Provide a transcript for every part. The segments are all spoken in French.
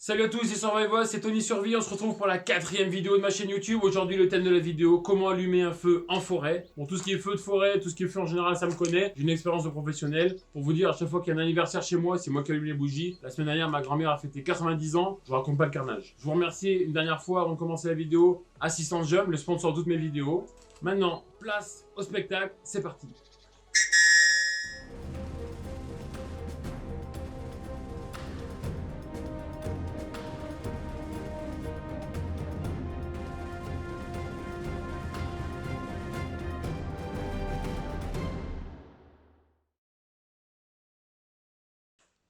Salut à tous, c'est Survival, c'est Tony Survie, on se retrouve pour la 4e vidéo de ma chaîne YouTube. Aujourd'hui le thème de la vidéo, comment allumer un feu en forêt. Bon, tout ce qui est feu de forêt, tout ce qui est feu en général, ça me connaît. J'ai une expérience de professionnel. Pour vous dire, à chaque fois qu'il y a un anniversaire chez moi, c'est moi qui allume les bougies. La semaine dernière, ma grand-mère a fêté 90 ans, je vous raconte pas le carnage. Je vous remercie une dernière fois avant de commencer la vidéo, Assistance Jump, le sponsor de toutes mes vidéos. Maintenant, place au spectacle, c'est parti.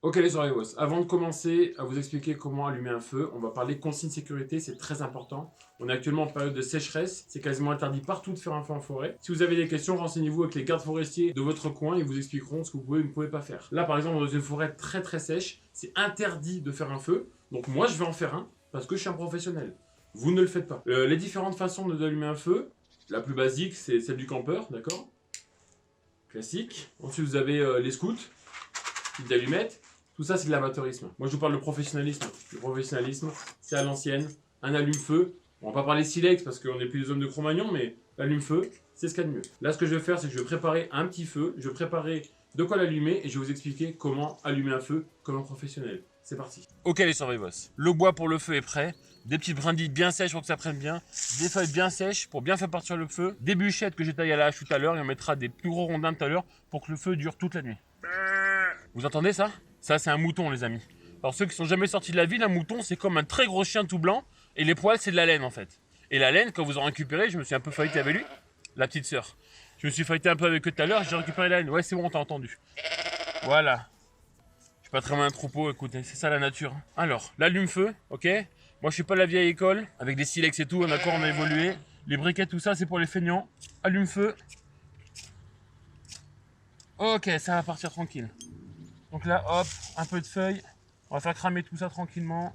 Ok les Survivors, avant de commencer à vous expliquer comment allumer un feu, on va parler consignes sécurité, c'est très important. On est actuellement en période de sécheresse, c'est quasiment interdit partout de faire un feu en forêt. Si vous avez des questions, renseignez-vous avec les gardes forestiers de votre coin, ils vous expliqueront ce que vous pouvez et ne pouvez pas faire. Là par exemple, dans une forêt très sèche, c'est interdit de faire un feu, donc moi je vais en faire un parce que je suis un professionnel. Vous ne le faites pas. Les différentes façons d'allumer un feu, la plus basique c'est celle du campeur, d'accord? Classique. Ensuite vous avez les scouts, petites allumettes. Tout ça, c'est de l'amateurisme. Moi, je vous parle de professionnalisme. Le professionnalisme, c'est à l'ancienne. Un allume-feu. On va pas parler silex parce qu'on n'est plus des hommes de Cro-Magnon, mais l'allume-feu, c'est ce qu'il y a de mieux. Là, ce que je vais faire, c'est que je vais préparer un petit feu. Je vais préparer de quoi l'allumer et je vais vous expliquer comment allumer un feu comme un professionnel. C'est parti. Ok, les Survivors. Le bois pour le feu est prêt. Des petites brindilles bien sèches pour que ça prenne bien. Des feuilles bien sèches pour bien faire partir le feu. Des bûchettes que j'ai taillées à la hache tout à l'heure. Et on mettra des plus gros rondins tout à l'heure pour que le feu dure toute la nuit. Vous entendez ça? Ça, c'est un mouton, les amis. Alors, ceux qui sont jamais sortis de la ville, un mouton, c'est comme un très gros chien tout blanc. Et les poils, c'est de la laine, en fait. Et la laine, quand vous en récupérez, je me suis un peu feuilleté avec lui, la petite sœur. Je me suis feuilleté un peu avec eux tout à l'heure, j'ai récupéré la laine. Ouais, c'est bon, t'as entendu. Voilà. Je suis pas très loin d'un troupeau, écoutez, c'est ça la nature. Alors, l'allume-feu, ok? Moi, je suis pas de la vieille école, avec des silex et tout, d'accord, on a évolué. Les briquettes, tout ça, c'est pour les feignants. Allume-feu. Ok, ça va partir tranquille. Donc là, hop, un peu de feuilles. On va faire cramer tout ça tranquillement.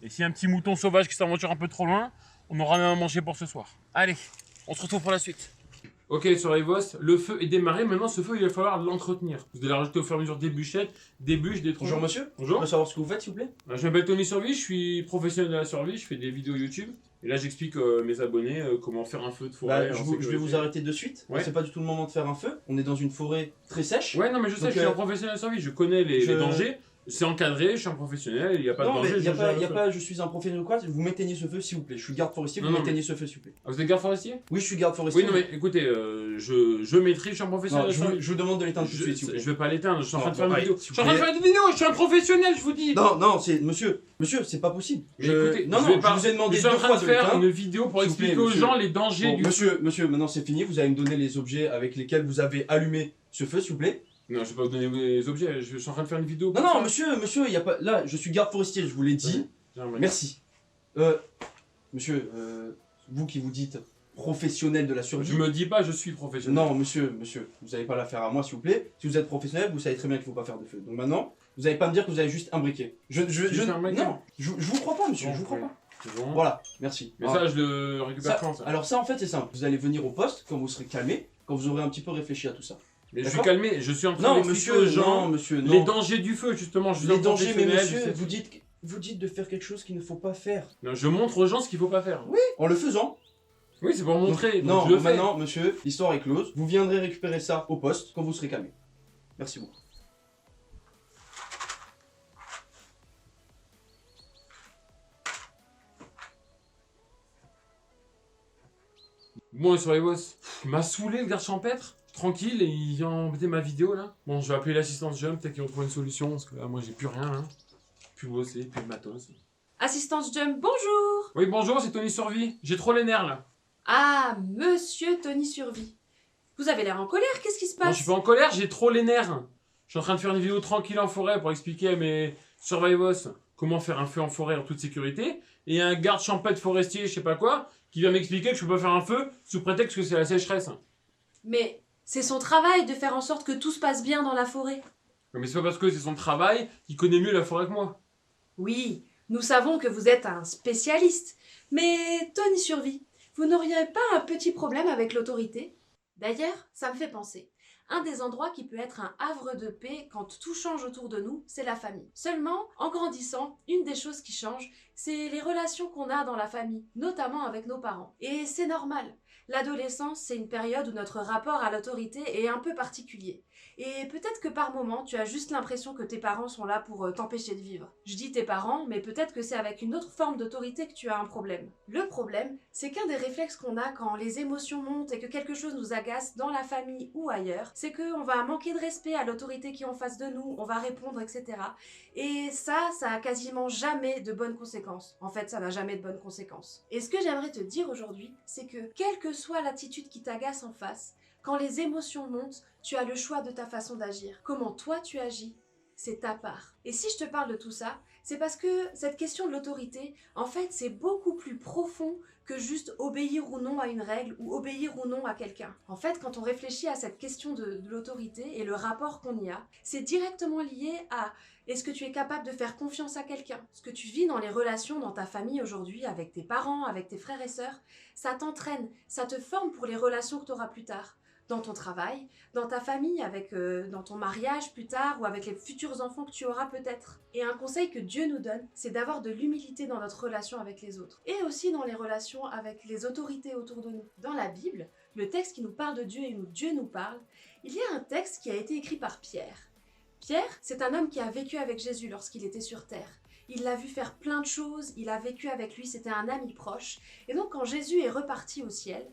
Et s'il y a un petit mouton sauvage qui s'aventure un peu trop loin, on aura même à manger pour ce soir. Allez, on se retrouve pour la suite. Ok les Survivors, le feu est démarré. Maintenant, ce feu, il va falloir l'entretenir. Vous allez rajouter au fur et à mesure des bûchettes, des bûches, des troncs. Bonjour monsieur. Bonjour. Je peux savoir ce que vous faites s'il vous plaît? Je m'appelle Tony Survie, je suis professionnel de la survie, je fais des vidéos YouTube. Et là, j'explique mes abonnés comment faire un feu de forêt. Je vais vous arrêter de suite. Ouais. C'est pas du tout le moment de faire un feu. On est dans une forêt très sèche. Ouais, non, mais je sais, Donc, je suis un professionnel de la survie, je connais les dangers. C'est encadré, je suis un professionnel, il n'y a pas de danger. Il n'y a pas je suis un professionnel ou quoi. Vous m'éteignez ce feu s'il vous plaît. Je suis garde forestier, vous m'éteignez ce feu s'il vous plaît. Ah, vous êtes garde forestier? Oui, je suis garde forestier. Oui, non, mais écoutez, je maîtrise, je suis un professionnel. Non, je vous demande de l'éteindre tout de suite s'il vous plaît. Je vais pas l'éteindre, je suis en train de faire une vidéo. Je s'il suis en vous train de plaît. faire une vidéo, je suis un professionnel, je vous dis. Non, c'est monsieur, c'est pas possible. Écoutez, Non, je je vous ai demandé je suis en deux train fois de de faire l'éteindre. une vidéo pour S'il vous plaît, expliquer aux monsieur. gens les dangers Bon, du monsieur, maintenant c'est fini. Vous allez me donner les objets avec lesquels vous avez allumé ce feu s'il vous plaît. Non, je vais pas vous donner les objets, je suis en train de faire une vidéo. pour Non, ça. monsieur, il y a pas. Là, je suis garde forestier, je vous l'ai dit. Merci. Monsieur, vous qui vous dites professionnel de la survie. Je me dis pas, je suis professionnel. Non, monsieur, vous n'allez pas l'affaire à moi, s'il vous plaît. Si vous êtes professionnel, vous savez très bien qu'il ne faut pas faire de feu. Donc maintenant, vous n'allez pas me dire que vous avez juste un briquet. Juste un briquet. Non, je vous crois pas, monsieur, Bon, je vous crois ouais. pas. C'est bon. Voilà, merci. Mais ça, je le récupère quand ça? Alors ça, en fait, c'est simple. Vous allez venir au poste quand vous serez calmé, quand vous aurez un petit peu réfléchi à tout ça. Mais je suis D'accord calmé, je suis en train Non, d'expliquer aux monsieur, gens non, monsieur, non. les dangers du feu, justement. Je suis Les un dangers, mais professionnel, monsieur, je sais. vous dites de faire quelque chose qu'il ne faut pas faire. Non, je montre aux gens ce qu'il faut pas faire. Oui, en le faisant. Oui, c'est pour montrer. Non, donc je le fais. maintenant, monsieur, l'histoire est close. Vous viendrez récupérer ça au poste quand vous serez calmé. Merci beaucoup. Bon, les Survivors, il m'a saoulé le garde champêtre. Tranquille, et il vient embêter ma vidéo là. Bon, je vais appeler l'assistance Jump, peut-être qu'ils vont trouver une solution, parce que là, moi, j'ai plus rien. Hein. Plus bosser, plus de matos. Assistance Jump, bonjour. Oui, bonjour, c'est Tony Survie. J'ai trop les nerfs là. Ah, monsieur Tony Survie. Vous avez l'air en colère, qu'est-ce qui se Non, je passe? suis pas en colère, j'ai trop les nerfs. Je suis en train de faire une vidéo tranquille en forêt pour expliquer à mes Survivors comment faire un feu en forêt en toute sécurité. Et il y a un garde champêtre forestier, je sais pas quoi, qui vient m'expliquer que je peux pas faire un feu sous prétexte que c'est la sécheresse. Mais c'est son travail de faire en sorte que tout se passe bien dans la forêt. Mais c'est pas parce que c'est son travail qu'il connaît mieux la forêt que moi. Oui, nous savons que vous êtes un spécialiste. Mais Tony Survie, vous n'auriez pas un petit problème avec l'autorité? D'ailleurs, ça me fait penser. un des endroits qui peut être un havre de paix quand tout change autour de nous, c'est la famille. Seulement, en grandissant, une des choses qui change, c'est les relations qu'on a dans la famille, notamment avec nos parents. Et c'est normal. L'adolescence, c'est une période où notre rapport à l'autorité est un peu particulier. Et peut-être que par moment, tu as juste l'impression que tes parents sont là pour t'empêcher de vivre. Je dis tes parents, mais peut-être que c'est avec une autre forme d'autorité que tu as un problème. Le problème, c'est qu'un des réflexes qu'on a quand les émotions montent et que quelque chose nous agace dans la famille ou ailleurs, c'est qu'on va manquer de respect à l'autorité qui est en face de nous, on va répondre, etc. Et ça a quasiment jamais de bonnes conséquences. En fait, ça n'a jamais de bonnes conséquences. Et ce que j'aimerais te dire aujourd'hui, c'est que quelle que soit l'attitude qui t'agace en face, quand les émotions montent, tu as le choix de ta façon d'agir. Comment toi tu agis, c'est ta part. Et si je te parle de tout ça, c'est parce que cette question de l'autorité, en fait, c'est beaucoup plus profond que juste obéir ou non à une règle ou obéir ou non à quelqu'un. En fait, quand on réfléchit à cette question de l'autorité et le rapport qu'on y a, c'est directement lié à est-ce que tu es capable de faire confiance à quelqu'un? Ce que tu vis dans les relations dans ta famille aujourd'hui, avec tes parents, avec tes frères et sœurs, ça t'entraîne, ça te forme pour les relations que tu auras plus tard. Dans ton travail, dans ta famille, dans ton mariage plus tard ou avec les futurs enfants que tu auras peut-être. Et un conseil que Dieu nous donne, c'est d'avoir de l'humilité dans notre relation avec les autres. Et aussi dans les relations avec les autorités autour de nous. Dans la Bible, le texte qui nous parle de Dieu et où Dieu nous parle, il y a un texte qui a été écrit par Pierre. Pierre, c'est un homme qui a vécu avec Jésus lorsqu'il était sur terre. Il l'a vu faire plein de choses, il a vécu avec lui, c'était un ami proche. Et donc quand Jésus est reparti au ciel,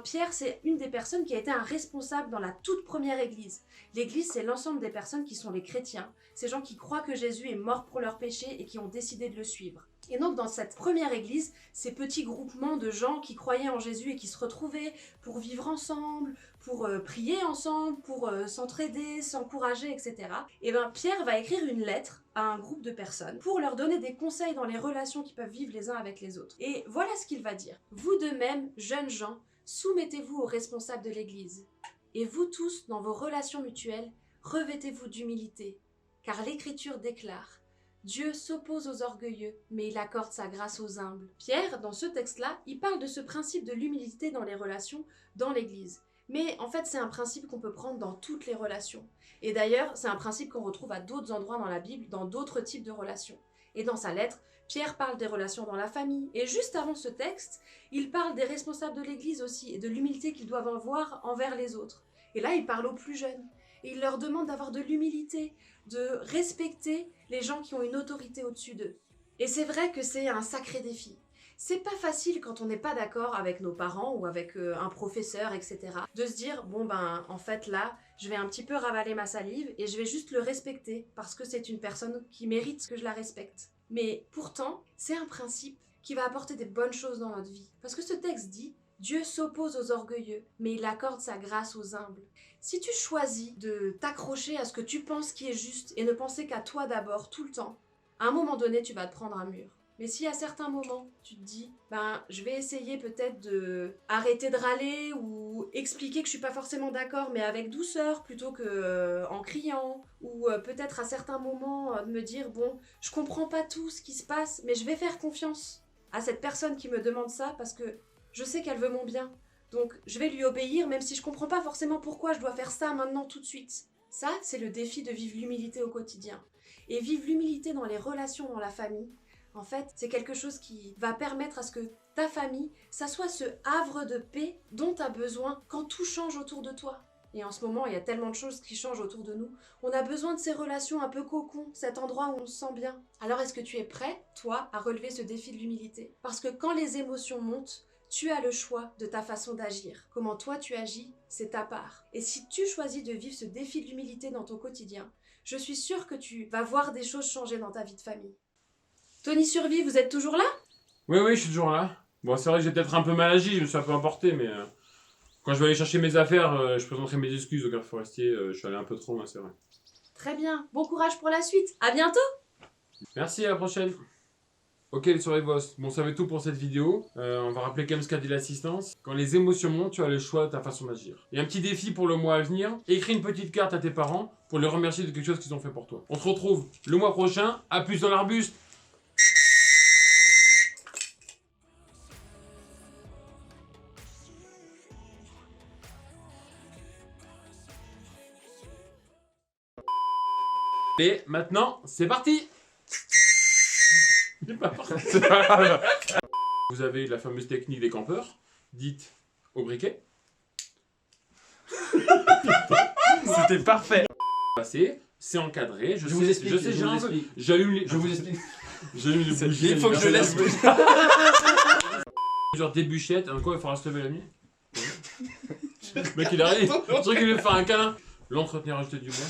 Pierre c'est une des personnes qui a été un responsable dans la toute première église. L'église c'est l'ensemble des personnes qui sont les chrétiens, ces gens qui croient que Jésus est mort pour leurs péchés et qui ont décidé de le suivre. Et donc dans cette première église, ces petits groupements de gens qui croyaient en Jésus et qui se retrouvaient pour vivre ensemble, pour prier ensemble, pour s'entraider, s'encourager, etc. Pierre va écrire une lettre à un groupe de personnes pour leur donner des conseils dans les relations qu'ils peuvent vivre les uns avec les autres. Et voilà ce qu'il va dire. Vous de même, jeunes gens, soumettez-vous aux responsables de l'église. Et vous tous, dans vos relations mutuelles, revêtez-vous d'humilité. Car l'écriture déclare: Dieu s'oppose aux orgueilleux, mais il accorde sa grâce aux humbles. Pierre, dans ce texte-là, il parle de ce principe de l'humilité dans les relations dans l'Église. Mais en fait, c'est un principe qu'on peut prendre dans toutes les relations. Et d'ailleurs, c'est un principe qu'on retrouve à d'autres endroits dans la Bible, dans d'autres types de relations. Et dans sa lettre, Pierre parle des relations dans la famille. Et juste avant ce texte, il parle des responsables de l'Église aussi, et de l'humilité qu'ils doivent avoir envers les autres. Et là, il parle aux plus jeunes. Et il leur demande d'avoir de l'humilité, de respecter les gens qui ont une autorité au-dessus d'eux. Et c'est vrai que c'est un sacré défi. C'est pas facile quand on n'est pas d'accord avec nos parents ou avec un professeur, etc. de se dire, en fait là, je vais un petit peu ravaler ma salive et je vais juste le respecter parce que c'est une personne qui mérite que je la respecte. Mais pourtant, c'est un principe qui va apporter des bonnes choses dans notre vie. Parce que ce texte dit: Dieu s'oppose aux orgueilleux, mais il accorde sa grâce aux humbles. Si tu choisis de t'accrocher à ce que tu penses qui est juste et ne penser qu'à toi d'abord tout le temps, à un moment donné, tu vas te prendre un mur. Mais si à certains moments, tu te dis, je vais essayer peut-être de arrêter de râler ou expliquer que je suis pas forcément d'accord, mais avec douceur plutôt que en criant, ou peut-être à certains moments de me dire, je comprends pas tout ce qui se passe, mais je vais faire confiance à cette personne qui me demande ça parce que je sais qu'elle veut mon bien. Donc je vais lui obéir même si je comprends pas forcément pourquoi je dois faire ça maintenant tout de suite. Ça, c'est le défi de vivre l'humilité au quotidien. Et vivre l'humilité dans les relations dans la famille, en fait, c'est quelque chose qui va permettre à ce que ta famille, ça soit ce havre de paix dont tu as besoin quand tout change autour de toi. Et en ce moment, il y a tellement de choses qui changent autour de nous. On a besoin de ces relations un peu cocon, cet endroit où on se sent bien. Alors est-ce que tu es prêt, toi, à relever ce défi de l'humilité? Parce que quand les émotions montent, tu as le choix de ta façon d'agir. Comment toi tu agis, c'est ta part. Et si tu choisis de vivre ce défi de l'humilité dans ton quotidien, je suis sûre que tu vas voir des choses changer dans ta vie de famille. Tony Survie, vous êtes toujours là? Oui, je suis toujours là. Bon, c'est vrai que j'ai peut-être un peu mal agi, je me suis un peu emporté, mais quand je vais aller chercher mes affaires, je présenterai mes excuses au garde forestier. Je suis allé un peu trop loin, c'est vrai. Très bien, bon courage pour la suite. À bientôt! Merci, à la prochaine. Ok les soirées boss, ça va être tout pour cette vidéo. On va rappeler quand même ce qu'a dit l'assistance. Quand les émotions montent, tu as le choix de ta façon d'agir. Et un petit défi pour le mois à venir, écris une petite carte à tes parents pour les remercier de quelque chose qu'ils ont fait pour toi. On se retrouve le mois prochain, à plus dans l'arbuste. Et maintenant, c'est parti. Il est pas parti. Vous avez la fameuse technique des campeurs, dite au briquet. C'était parfait. C'est encadré, Je vous explique. je sais, je j'ai vous un peu. explique. J'allume les. Je vous explique. J'allume les C'est- bougies. il faut que je laisse. Genre des bûchettes, quoi, il faudra se lever la nuit. Le mec il arrive, je crois qu'il veut faire un câlin. L'entretenir rajouter du bois.